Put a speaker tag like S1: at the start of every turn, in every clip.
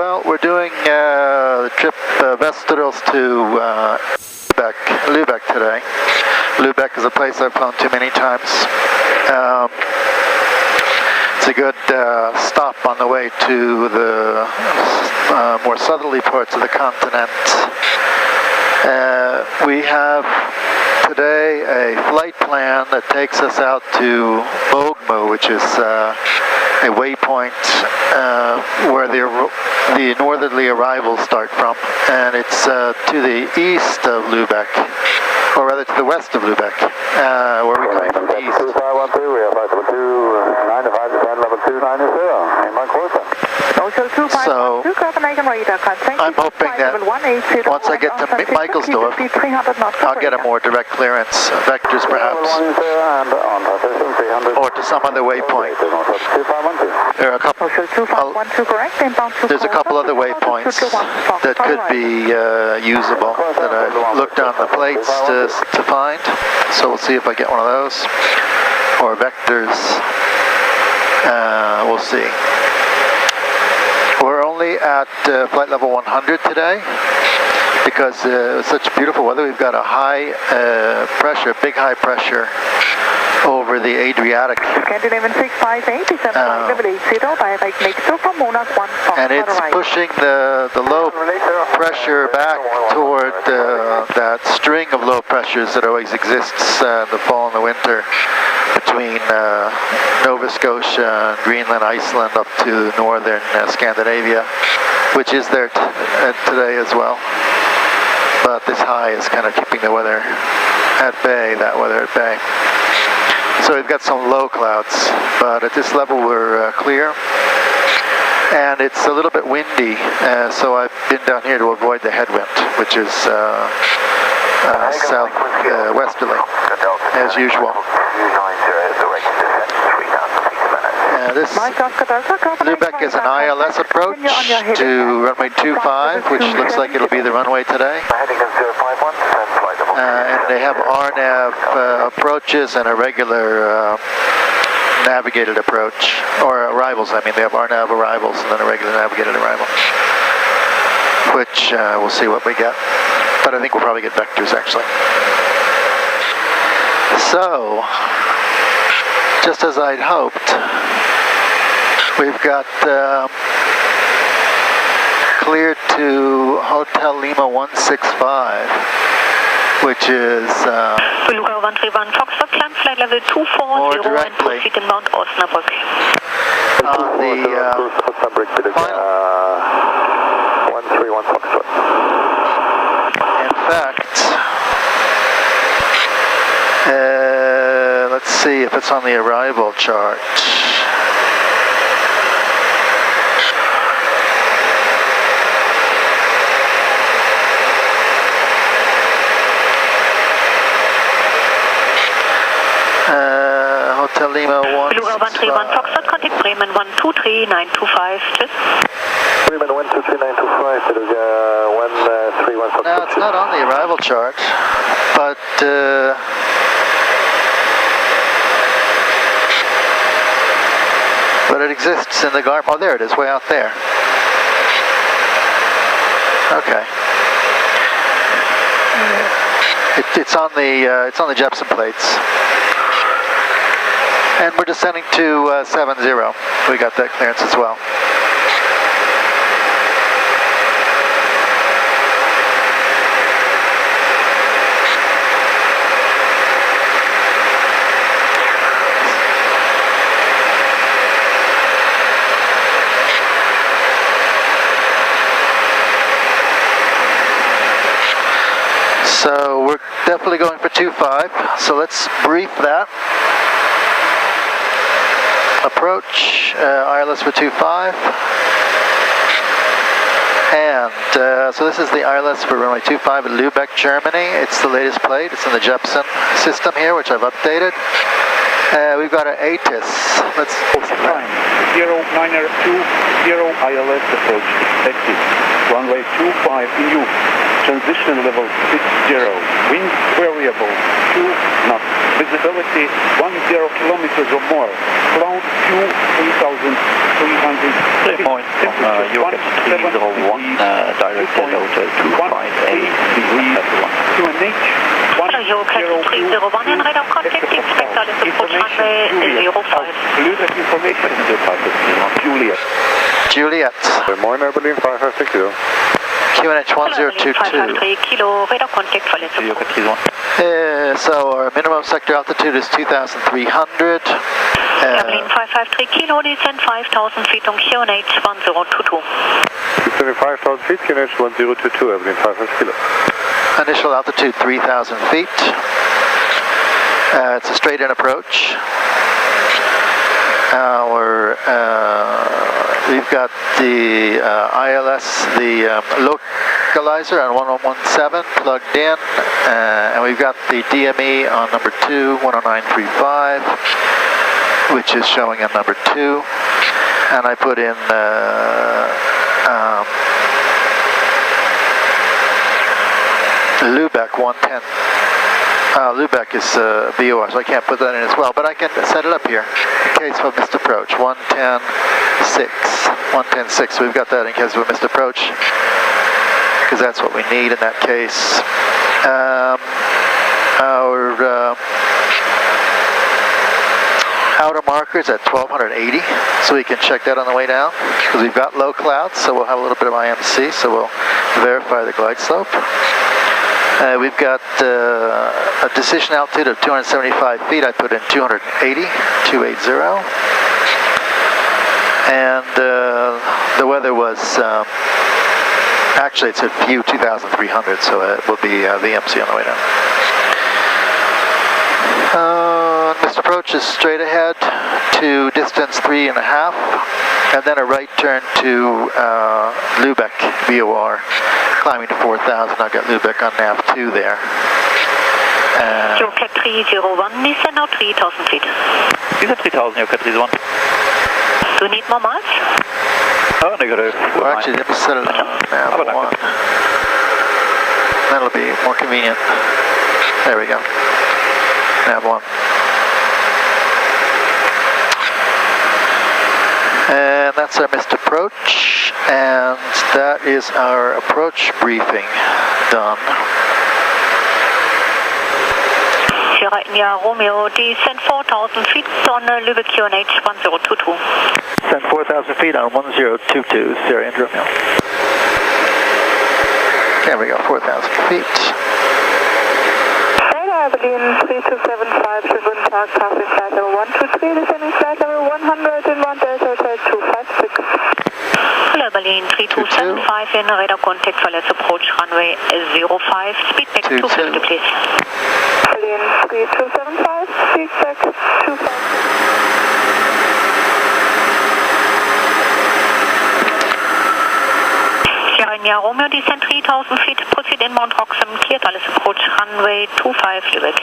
S1: Well, we're doing the trip Västerås to Lubeck today. Lubeck is a place I've flown to many times. It's a good stop on the way to the more southerly parts of the continent. We have today a flight plan that takes us out to Mogmu, which is a waypoint where the northerly arrivals start from, and it's to the east of Lubeck, or rather to the west of Lubeck, where we come from the east.
S2: 2512, we have 512, 95, level 290, in my quarter.
S1: So, I'm hoping that once I get to Michaelsdorf, I'll get a more direct clearance, vectors perhaps, or to some other waypoint. There are there's a couple other waypoints that could be usable that I looked on the plates to find, so we'll see if I get one of those, or vectors, we'll see. We're only at flight level 100 today because it's such beautiful weather. We've got a high pressure, big high pressure over the Adriatic. And it's pushing the low pressure back toward that string of low pressures that always exists in the fall and the winter between Nova Scotia and Greenland, Iceland, up to northern Scandinavia, which is there today as well. But this high is kind of keeping the weather at bay, that weather at bay. So we've got some low clouds, but at this level we're clear. And it's a little bit windy, so I've been down here to avoid the headwind, which is southwesterly, as usual. This Lubeck is an ILS approach to runway 25, which looks like it'll be the runway today. And they have RNAV approaches and a regular navigated approach, or arrivals. I mean, they have RNAV arrivals and then a regular navigated arrival, which we'll see what we get. But I think we'll probably get vectors actually. So, just as I'd hoped, we've got cleared to Hotel Lima 165, which is more directly on the final.
S2: 131 Foxtrot.
S1: In fact, let's see if it's on the arrival chart. Hotel Lima 165.
S3: Foxtrot, contact Bremen 123925. Tschüss.
S2: Bremen 123925, it is 131 Foxtrot.
S1: No, it's not on the arrival chart, but it exists in the GARM. Oh, there it is, way out there. Okay. It's on the Jepson plates. And we're descending to 70. We got that clearance as well. So we're definitely going for 2.5. So let's brief that. Approach, ILS for 2.5, and so this is the ILS for runway 25 at Lubeck, Germany. It's the latest plate. It's in the Jepson system here, which I've updated. We've got an ATIS. Let's
S4: time 0920 ILS approach active. Runway 25 in use. Transition level 60. Wind variable 2 knots. Visibility 10 kilometers or more. Ground 3,300
S5: Same point from York 301, direct hello to 25A.
S3: Hello, York 301 in radar contact, expect all approach runway 05.
S4: Lubeck information department, Juliet.
S1: Juliet.
S2: Good morning, Berlin 5560.
S1: QNH
S3: Hello,
S1: 1022.
S3: 553 kilo, radar contact for let's
S5: York
S3: approach.
S5: 301.
S1: So our minimum sector altitude is 2,300.
S3: Berlin 553 kilo, descent 5,000 feet on QNH 1022.
S2: 75,000 feet, QNH 1022, Berlin 55 kilo.
S1: Initial altitude 3,000 feet. It's a straight in approach. We've got the ILS, the localizer on 1017 plugged in, and we've got the DME on number 2, 10935, which is showing on number 2, and I put in Lubeck 110. Lubeck is VOR, so I can't put that in as well, but I can set it up here in case of a missed approach. 110.6. We've got that in case of a missed approach, because that's what we need in that case. Our outer markers at 1280, so we can check that on the way down, because we've got low clouds, so we'll have a little bit of IMC, so we'll verify the glide slope. We've got a decision altitude of 275 feet. I put in 280. And the weather was, actually it's a view 2,300, so it will be VMC on the way down. This approach is straight ahead to distance 3.5, and then a right turn to Lubeck VOR, climbing to 4,000. I've got Lubeck on nav 2 there.
S3: York 301, descend now 3,000 feet.
S5: Is that 3,000, York 301?
S3: Do you need more miles?
S5: Oh, negative.
S1: Well, actually, let me set it on nav 1. That'll be more convenient. There we go. Nav 1. And that's our missed approach, and that is our approach briefing done.
S3: Sierra India Romeo, descend 4,000 feet on Lubeck QNH 1022.
S5: Send 4,000 feet on 1022, Sierra India Romeo.
S1: There we go, 4,000 feet.
S6: Berlin 3275, Chevron Park, passing flight level 123, descending flight level 101, Delta Hotel 256.
S3: Hello, Berlin 3275 in radar contact for let's approach runway 05, speed back 250 please.
S6: Berlin 3275, speed back 250.
S3: Sierra India Romeo, descend 3,000 feet, proceed inbound Roxham, cleared alles approach runway 25, Lubeck.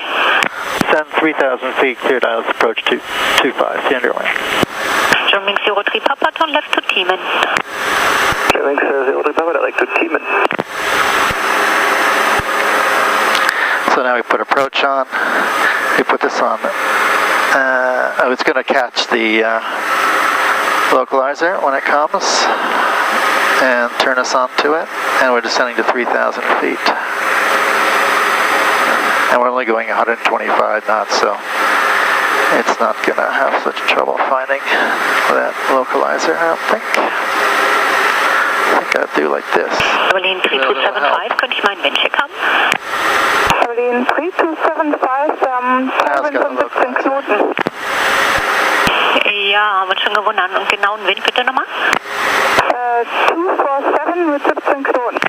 S5: Send 3,000 feet, cleared ILS approach to 25, Sierra India Romeo.
S3: Jumping 03 Papa, turn left to Tiemann.
S2: Jumping 03 Papa, direct to Tiemann.
S1: So now we put approach on. We put this on. It's going to catch the localizer when it comes and turn us on to it. And we're descending to 3,000 feet. And we're only going 125 knots, so it's not going to have such trouble finding that localizer, I don't think. I think I'll do like this.
S3: Berlin 3275, könnte ich meinen Windcheck haben?
S6: Berlin 3275, 17 Knoten.
S3: Ja, wird schon gewundert. Und genauen Wind bitte nochmal?
S6: 247 mit 17 Knoten.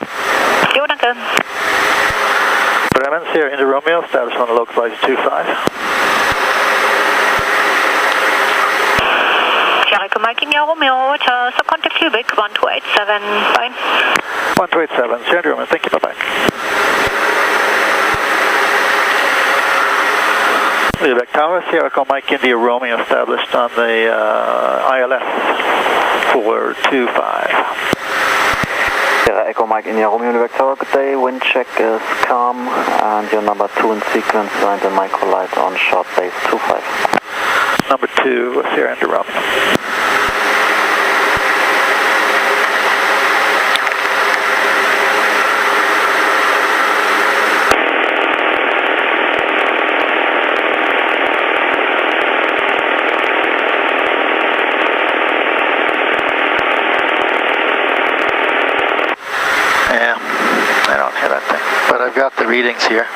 S3: Jo, danke.
S5: Bremen, Sierra India Romeo, status on the localizer 25.
S3: Sierra Mike India Romeo, so contact Lubeck 1287, bye.
S5: 1287, Sierra India Romeo, thank you, bye-bye. Lubeck Tower, Sierra Mike India Romeo, established on the ILS 425.
S7: Sierra Echo Mike India Romeo, Lubeck Tower, good day. Wind check is calm, and your number 2 in sequence, and the microlight on short base 25.
S5: Number 2, Sierra India Romeo.
S1: Yeah, I don't hear that thing. But I've got the readings here.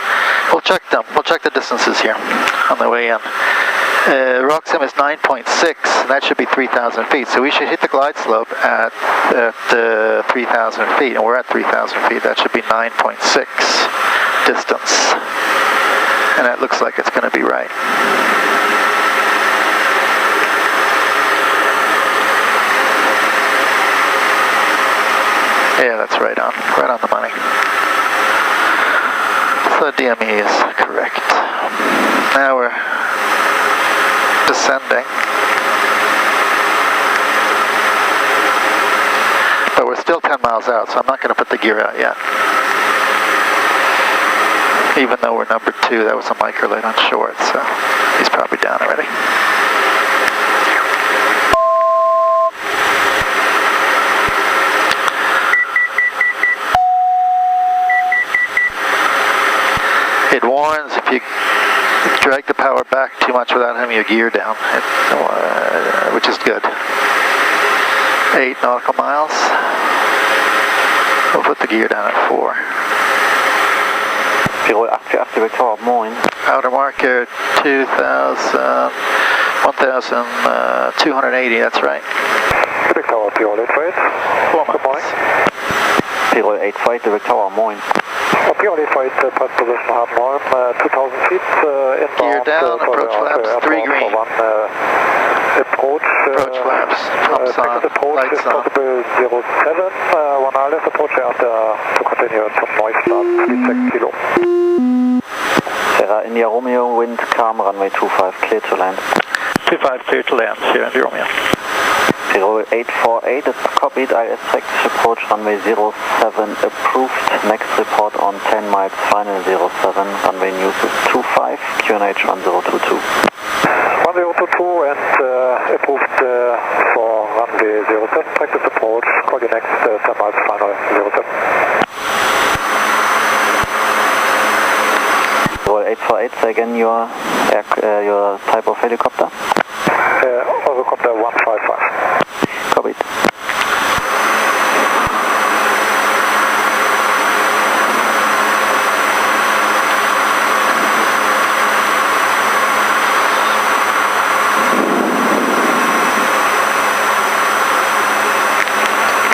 S1: We'll check them. We'll check the distances here on the way in. Roxham is 9.6, and that should be 3,000 feet. So we should hit the glide slope at 3,000 feet, and we're at 3,000 feet. That should be 9.6 distance. And that looks like it's going to be right. Yeah, that's right on the money. So DME is correct. Now we're descending. But we're still 10 miles out, so I'm not going to put the gear out yet. Even though we're number 2, that was a microlight on short, so he's probably down already. It warns if you drag the power back too much without having your gear down, which is good. 8 nautical miles. We'll put the gear down at 4.
S7: 088 Victor, moin.
S1: Outer marker 1,280, that's right.
S2: Victor, 088.
S1: 4 miles.
S7: 085 Victor, moin.
S2: 088, press position half norm, 2,000 feet inbound.
S1: Gear down, approach flaps, 3 green.
S2: Approach
S1: flaps, pumps on,
S2: approach is
S1: lights on.
S2: possible 07, 1 ILS approach after to continue to Neustart, 36 kilo.
S7: Sierra India Romeo, wind calm, runway 25, clear to land.
S5: 25 clear to land, Sierra India Romeo.
S7: 0848, it's copied, IS practice approach, runway 07 approved, next report on 10 miles, final 07, runway news is 25, QNH 1022.
S2: 1022 and approved for runway 07, practice approach, call you next 10 miles, final 07.
S7: 0848, say again your type of helicopter.
S2: Eurocopter 155.
S7: Copied.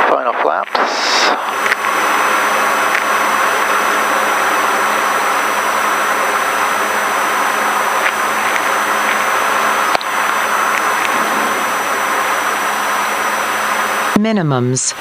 S1: Final flaps.
S8: Minimums.